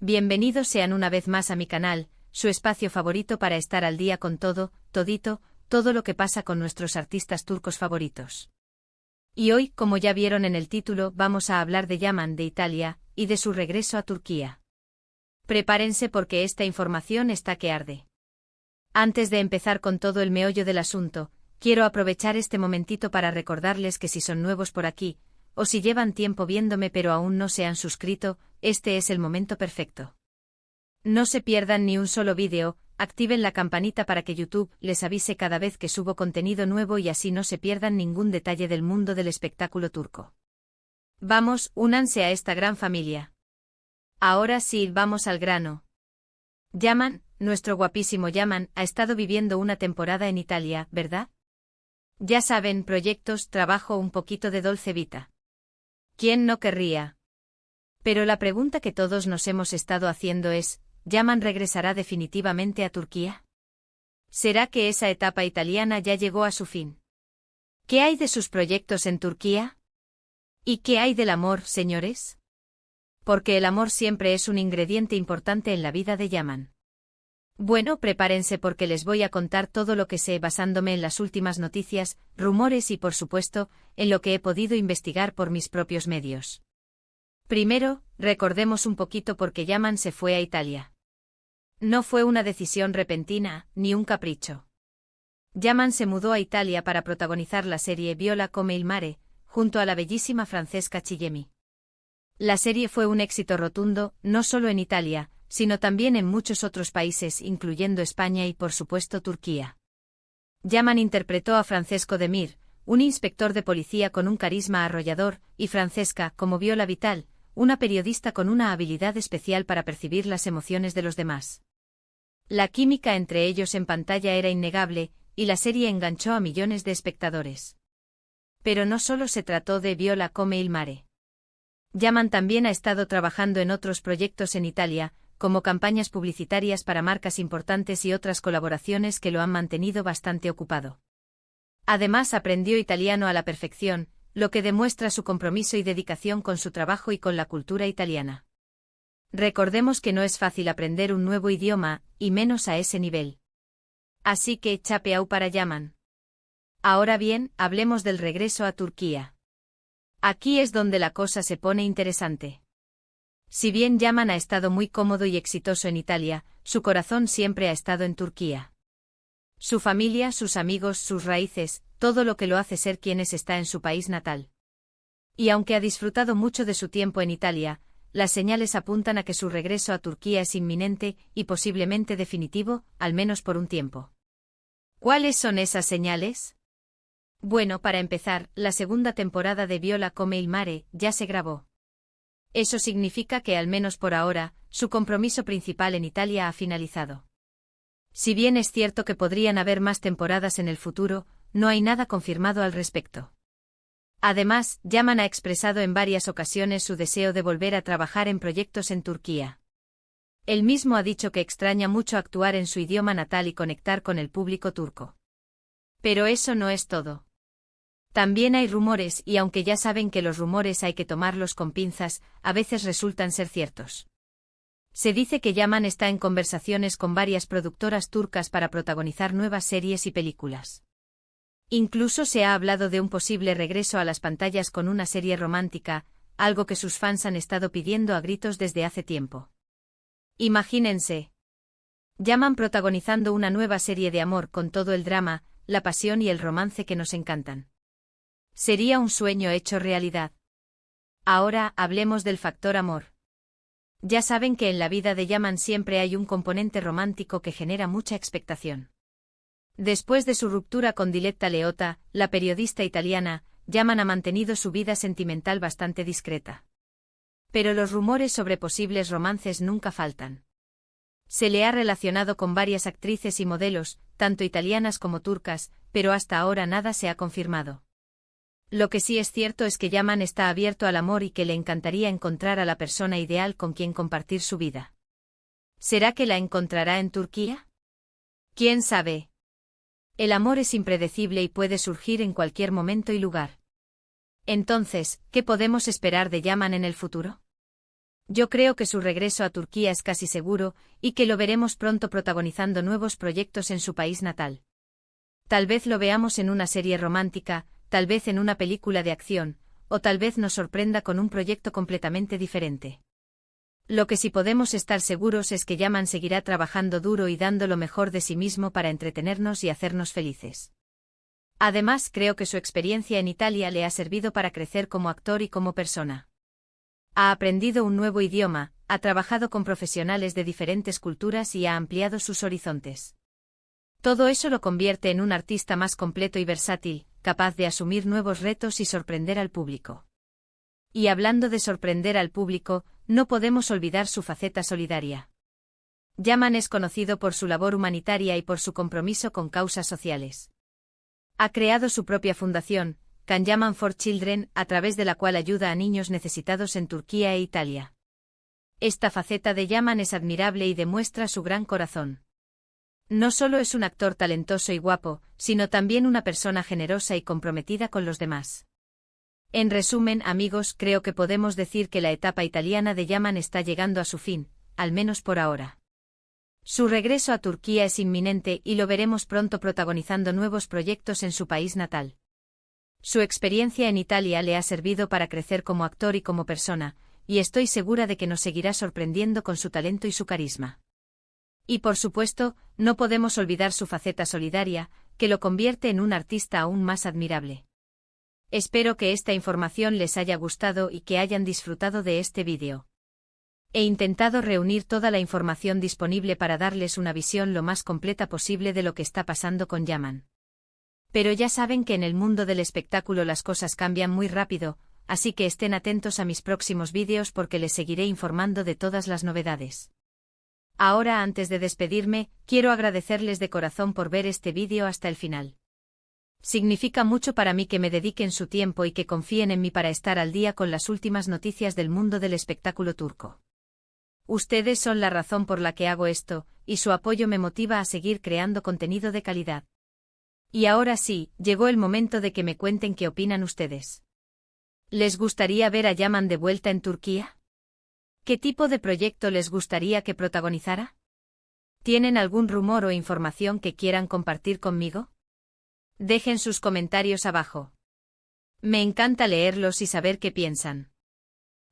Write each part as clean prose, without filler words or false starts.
Bienvenidos sean una vez más a mi canal, su espacio favorito para estar al día con todo lo que pasa con nuestros artistas turcos favoritos. Y hoy, como ya vieron en el título, vamos a hablar de Yaman de Italia, y de su regreso a Turquía. Prepárense porque esta información está que arde. Antes de empezar con todo el meollo del asunto, quiero aprovechar este momentito para recordarles que si son nuevos por aquí, o si llevan tiempo viéndome pero aún no se han suscrito, este es el momento perfecto. No se pierdan ni un solo vídeo, activen la campanita para que YouTube les avise cada vez que subo contenido nuevo y así no se pierdan ningún detalle del mundo del espectáculo turco. Vamos, únanse a esta gran familia. Ahora sí, vamos al grano. Yaman, nuestro guapísimo Yaman, ha estado viviendo una temporada en Italia, ¿verdad? Ya saben, proyectos, trabajo, un poquito de dolce vita. ¿Quién no querría? Pero la pregunta que todos nos hemos estado haciendo es, ¿Yaman regresará definitivamente a Turquía? ¿Será que esa etapa italiana ya llegó a su fin? ¿Qué hay de sus proyectos en Turquía? ¿Y qué hay del amor, señores? Porque el amor siempre es un ingrediente importante en la vida de Yaman. Bueno, prepárense porque les voy a contar todo lo que sé basándome en las últimas noticias, rumores y por supuesto, en lo que he podido investigar por mis propios medios. Primero, recordemos un poquito por qué Yaman se fue a Italia. No fue una decisión repentina, ni un capricho. Yaman se mudó a Italia para protagonizar la serie Viola come il mare, junto a la bellísima Francesca Chillemi. La serie fue un éxito rotundo, no solo en Italia, sino también en muchos otros países, incluyendo España y por supuesto Turquía. Yaman interpretó a Francesco Demir, un inspector de policía con un carisma arrollador, y Francesca como Viola Vital, una periodista con una habilidad especial para percibir las emociones de los demás. La química entre ellos en pantalla era innegable, y la serie enganchó a millones de espectadores. Pero no solo se trató de Viola come il mare. Yaman también ha estado trabajando en otros proyectos en Italia, como campañas publicitarias para marcas importantes y otras colaboraciones que lo han mantenido bastante ocupado. Además aprendió italiano a la perfección, lo que demuestra su compromiso y dedicación con su trabajo y con la cultura italiana. Recordemos que no es fácil aprender un nuevo idioma, y menos a ese nivel. Así que chapeau para Yaman. Ahora bien, hablemos del regreso a Turquía. Aquí es donde la cosa se pone interesante. Si bien Yaman ha estado muy cómodo y exitoso en Italia, su corazón siempre ha estado en Turquía. Su familia, sus amigos, sus raíces, todo lo que lo hace ser quien está en su país natal. Y aunque ha disfrutado mucho de su tiempo en Italia, las señales apuntan a que su regreso a Turquía es inminente y posiblemente definitivo, al menos por un tiempo. ¿Cuáles son esas señales? Bueno, para empezar, la segunda temporada de Viola come il mare ya se grabó. Eso significa que al menos por ahora, su compromiso principal en Italia ha finalizado. Si bien es cierto que podrían haber más temporadas en el futuro, no hay nada confirmado al respecto. Además, Yaman ha expresado en varias ocasiones su deseo de volver a trabajar en proyectos en Turquía. Él mismo ha dicho que extraña mucho actuar en su idioma natal y conectar con el público turco. Pero eso no es todo. También hay rumores y aunque ya saben que los rumores hay que tomarlos con pinzas, a veces resultan ser ciertos. Se dice que Yaman está en conversaciones con varias productoras turcas para protagonizar nuevas series y películas. Incluso se ha hablado de un posible regreso a las pantallas con una serie romántica, algo que sus fans han estado pidiendo a gritos desde hace tiempo. Imagínense. Yaman protagonizando una nueva serie de amor con todo el drama, la pasión y el romance que nos encantan. Sería un sueño hecho realidad. Ahora hablemos del factor amor. Ya saben que en la vida de Yaman siempre hay un componente romántico que genera mucha expectación. Después de su ruptura con Diletta Leotta, la periodista italiana, Yaman ha mantenido su vida sentimental bastante discreta. Pero los rumores sobre posibles romances nunca faltan. Se le ha relacionado con varias actrices y modelos, tanto italianas como turcas, pero hasta ahora nada se ha confirmado. Lo que sí es cierto es que Yaman está abierto al amor y que le encantaría encontrar a la persona ideal con quien compartir su vida. ¿Será que la encontrará en Turquía? ¿Quién sabe? El amor es impredecible y puede surgir en cualquier momento y lugar. Entonces, ¿qué podemos esperar de Yaman en el futuro? Yo creo que su regreso a Turquía es casi seguro, y que lo veremos pronto protagonizando nuevos proyectos en su país natal. Tal vez lo veamos en una serie romántica, tal vez en una película de acción, o tal vez nos sorprenda con un proyecto completamente diferente. Lo que sí podemos estar seguros es que Yaman seguirá trabajando duro y dando lo mejor de sí mismo para entretenernos y hacernos felices. Además, creo que su experiencia en Italia le ha servido para crecer como actor y como persona. Ha aprendido un nuevo idioma, ha trabajado con profesionales de diferentes culturas y ha ampliado sus horizontes. Todo eso lo convierte en un artista más completo y versátil, capaz de asumir nuevos retos y sorprender al público. Y hablando de sorprender al público, no podemos olvidar su faceta solidaria. Yaman es conocido por su labor humanitaria y por su compromiso con causas sociales. Ha creado su propia fundación, Can Yaman for Children, a través de la cual ayuda a niños necesitados en Turquía e Italia. Esta faceta de Yaman es admirable y demuestra su gran corazón. No solo es un actor talentoso y guapo, sino también una persona generosa y comprometida con los demás. En resumen, amigos, creo que podemos decir que la etapa italiana de Yaman está llegando a su fin, al menos por ahora. Su regreso a Turquía es inminente y lo veremos pronto protagonizando nuevos proyectos en su país natal. Su experiencia en Italia le ha servido para crecer como actor y como persona, y estoy segura de que nos seguirá sorprendiendo con su talento y su carisma. Y por supuesto, no podemos olvidar su faceta solidaria, que lo convierte en un artista aún más admirable. Espero que esta información les haya gustado y que hayan disfrutado de este vídeo. He intentado reunir toda la información disponible para darles una visión lo más completa posible de lo que está pasando con Yaman. Pero ya saben que en el mundo del espectáculo las cosas cambian muy rápido, así que estén atentos a mis próximos vídeos porque les seguiré informando de todas las novedades. Ahora, antes de despedirme, quiero agradecerles de corazón por ver este vídeo hasta el final. Significa mucho para mí que me dediquen su tiempo y que confíen en mí para estar al día con las últimas noticias del mundo del espectáculo turco. Ustedes son la razón por la que hago esto, y su apoyo me motiva a seguir creando contenido de calidad. Y ahora sí, llegó el momento de que me cuenten qué opinan ustedes. ¿Les gustaría ver a Yaman de vuelta en Turquía? ¿Qué tipo de proyecto les gustaría que protagonizara? ¿Tienen algún rumor o información que quieran compartir conmigo? Dejen sus comentarios abajo. Me encanta leerlos y saber qué piensan.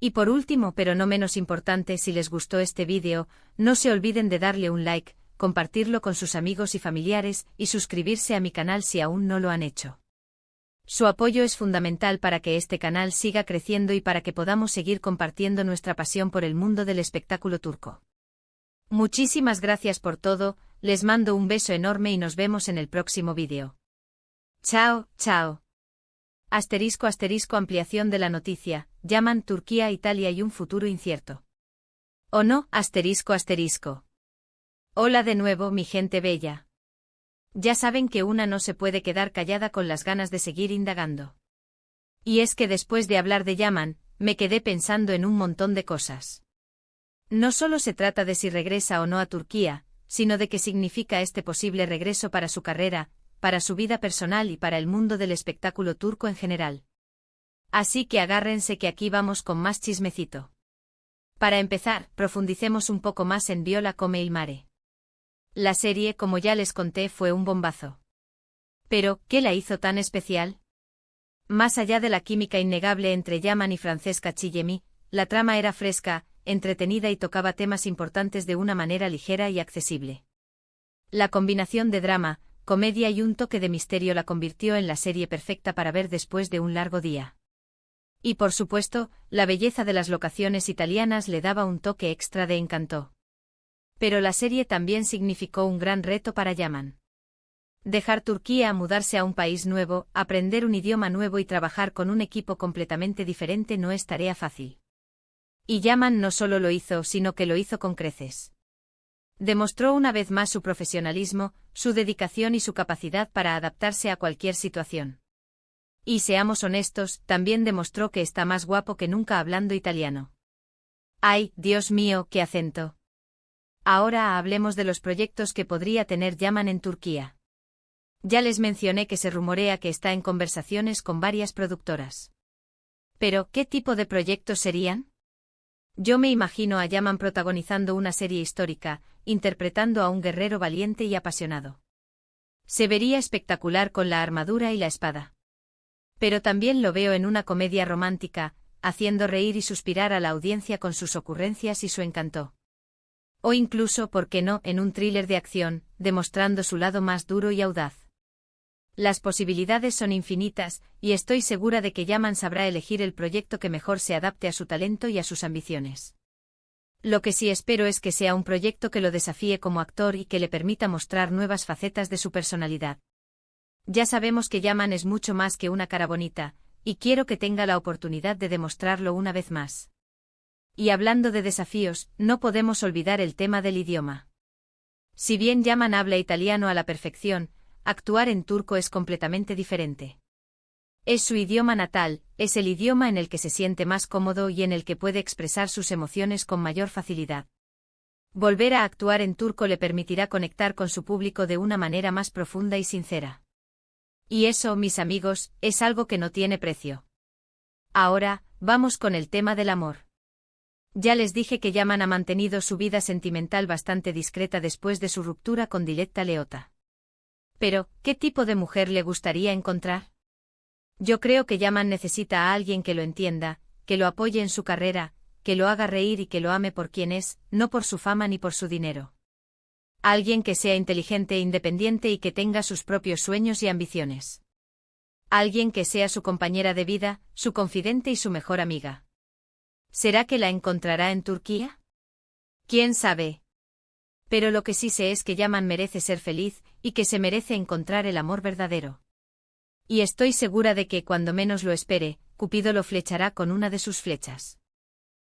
Y por último, pero no menos importante, si les gustó este vídeo, no se olviden de darle un like, compartirlo con sus amigos y familiares y suscribirse a mi canal si aún no lo han hecho. Su apoyo es fundamental para que este canal siga creciendo y para que podamos seguir compartiendo nuestra pasión por el mundo del espectáculo turco. Muchísimas gracias por todo, les mando un beso enorme y nos vemos en el próximo vídeo. Chao, chao. Ampliación de la noticia, Yaman, Turquía, Italia y un futuro incierto. ¿O no? Hola de nuevo, mi gente bella. Ya saben que una no se puede quedar callada con las ganas de seguir indagando. Y es que después de hablar de Yaman, me quedé pensando en un montón de cosas. No solo se trata de si regresa o no a Turquía, sino de qué significa este posible regreso para su carrera, para su vida personal y para el mundo del espectáculo turco en general. Así que agárrense que aquí vamos con más chismecito. Para empezar, profundicemos un poco más en Viola come il mare. La serie, como ya les conté, fue un bombazo. Pero, ¿qué la hizo tan especial? Más allá de la química innegable entre Yaman y Francesca Chillemi, la trama era fresca, entretenida y tocaba temas importantes de una manera ligera y accesible. La combinación de drama, comedia y un toque de misterio la convirtió en la serie perfecta para ver después de un largo día. Y por supuesto, la belleza de las locaciones italianas le daba un toque extra de encanto. Pero la serie también significó un gran reto para Yaman. Dejar Turquía, mudarse a un país nuevo, aprender un idioma nuevo y trabajar con un equipo completamente diferente no es tarea fácil. Y Yaman no solo lo hizo, sino que lo hizo con creces. Demostró una vez más su profesionalismo, su dedicación y su capacidad para adaptarse a cualquier situación. Y seamos honestos, también demostró que está más guapo que nunca hablando italiano. ¡Ay, Dios mío, qué acento! Ahora hablemos de los proyectos que podría tener Yaman en Turquía. Ya les mencioné que se rumorea que está en conversaciones con varias productoras. Pero, ¿qué tipo de proyectos serían? Yo me imagino a Yaman protagonizando una serie histórica, interpretando a un guerrero valiente y apasionado. Se vería espectacular con la armadura y la espada. Pero también lo veo en una comedia romántica, haciendo reír y suspirar a la audiencia con sus ocurrencias y su encanto. O incluso, ¿por qué no?, en un thriller de acción, demostrando su lado más duro y audaz. Las posibilidades son infinitas, y estoy segura de que Yaman sabrá elegir el proyecto que mejor se adapte a su talento y a sus ambiciones. Lo que sí espero es que sea un proyecto que lo desafíe como actor y que le permita mostrar nuevas facetas de su personalidad. Ya sabemos que Yaman es mucho más que una cara bonita, y quiero que tenga la oportunidad de demostrarlo una vez más. Y hablando de desafíos, no podemos olvidar el tema del idioma. Si bien Yaman habla italiano a la perfección, actuar en turco es completamente diferente. Es su idioma natal, es el idioma en el que se siente más cómodo y en el que puede expresar sus emociones con mayor facilidad. Volver a actuar en turco le permitirá conectar con su público de una manera más profunda y sincera. Y eso, mis amigos, es algo que no tiene precio. Ahora, vamos con el tema del amor. Ya les dije que Yaman ha mantenido su vida sentimental bastante discreta después de su ruptura con Diletta Leotta. Pero, ¿qué tipo de mujer le gustaría encontrar? Yo creo que Yaman necesita a alguien que lo entienda, que lo apoye en su carrera, que lo haga reír y que lo ame por quien es, no por su fama ni por su dinero. Alguien que sea inteligente e independiente y que tenga sus propios sueños y ambiciones. Alguien que sea su compañera de vida, su confidente y su mejor amiga. ¿Será que la encontrará en Turquía? ¿Quién sabe? Pero lo que sí sé es que Yaman merece ser feliz, y que se merece encontrar el amor verdadero. Y estoy segura de que, cuando menos lo espere, Cupido lo flechará con una de sus flechas.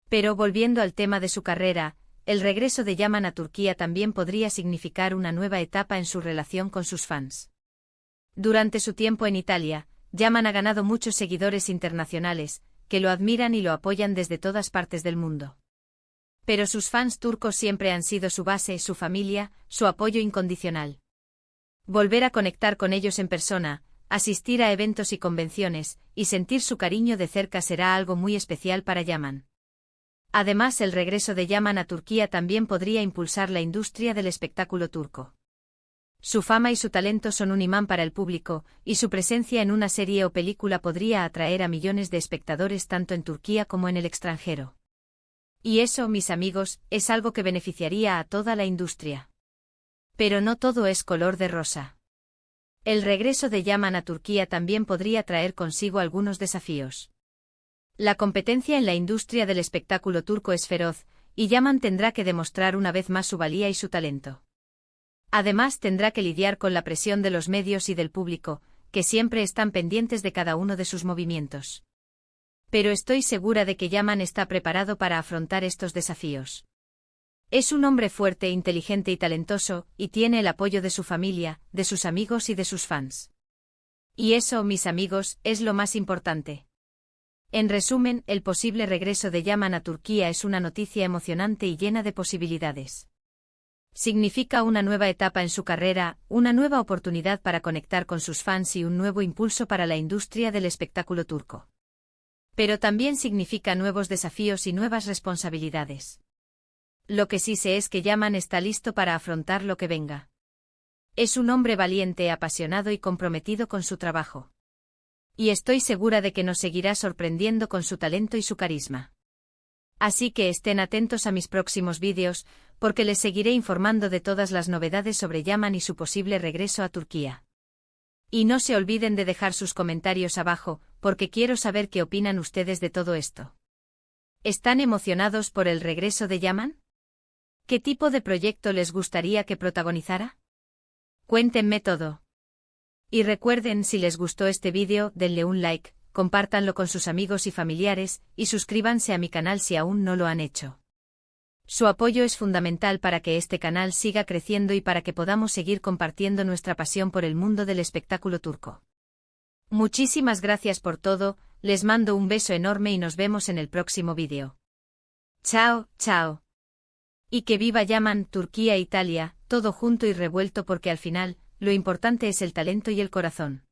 Pero volviendo al tema de su carrera, el regreso de Yaman a Turquía también podría significar una nueva etapa en su relación con sus fans. Durante su tiempo en Italia, Yaman ha ganado muchos seguidores internacionales, que lo admiran y lo apoyan desde todas partes del mundo. Pero sus fans turcos siempre han sido su base, su familia, su apoyo incondicional. Volver a conectar con ellos en persona, asistir a eventos y convenciones, y sentir su cariño de cerca será algo muy especial para Yaman. Además, el regreso de Yaman a Turquía también podría impulsar la industria del espectáculo turco. Su fama y su talento son un imán para el público, y su presencia en una serie o película podría atraer a millones de espectadores tanto en Turquía como en el extranjero. Y eso, mis amigos, es algo que beneficiaría a toda la industria. Pero no todo es color de rosa. El regreso de Yaman a Turquía también podría traer consigo algunos desafíos. La competencia en la industria del espectáculo turco es feroz, y Yaman tendrá que demostrar una vez más su valía y su talento. Además, tendrá que lidiar con la presión de los medios y del público, que siempre están pendientes de cada uno de sus movimientos. Pero estoy segura de que Yaman está preparado para afrontar estos desafíos. Es un hombre fuerte, inteligente y talentoso, y tiene el apoyo de su familia, de sus amigos y de sus fans. Y eso, mis amigos, es lo más importante. En resumen, el posible regreso de Yaman a Turquía es una noticia emocionante y llena de posibilidades. Significa una nueva etapa en su carrera, una nueva oportunidad para conectar con sus fans y un nuevo impulso para la industria del espectáculo turco. Pero también significa nuevos desafíos y nuevas responsabilidades. Lo que sí sé es que Yaman está listo para afrontar lo que venga. Es un hombre valiente, apasionado y comprometido con su trabajo. Y estoy segura de que nos seguirá sorprendiendo con su talento y su carisma. Así que estén atentos a mis próximos vídeos, porque les seguiré informando de todas las novedades sobre Yaman y su posible regreso a Turquía. Y no se olviden de dejar sus comentarios abajo, porque quiero saber qué opinan ustedes de todo esto. ¿Están emocionados por el regreso de Yaman? ¿Qué tipo de proyecto les gustaría que protagonizara? Cuéntenme todo. Y recuerden, si les gustó este vídeo, denle un like, compártanlo con sus amigos y familiares, y suscríbanse a mi canal si aún no lo han hecho. Su apoyo es fundamental para que este canal siga creciendo y para que podamos seguir compartiendo nuestra pasión por el mundo del espectáculo turco. Muchísimas gracias por todo, les mando un beso enorme y nos vemos en el próximo vídeo. Chao, chao. Y que viva Yaman, Turquía e Italia, todo junto y revuelto, porque al final, lo importante es el talento y el corazón.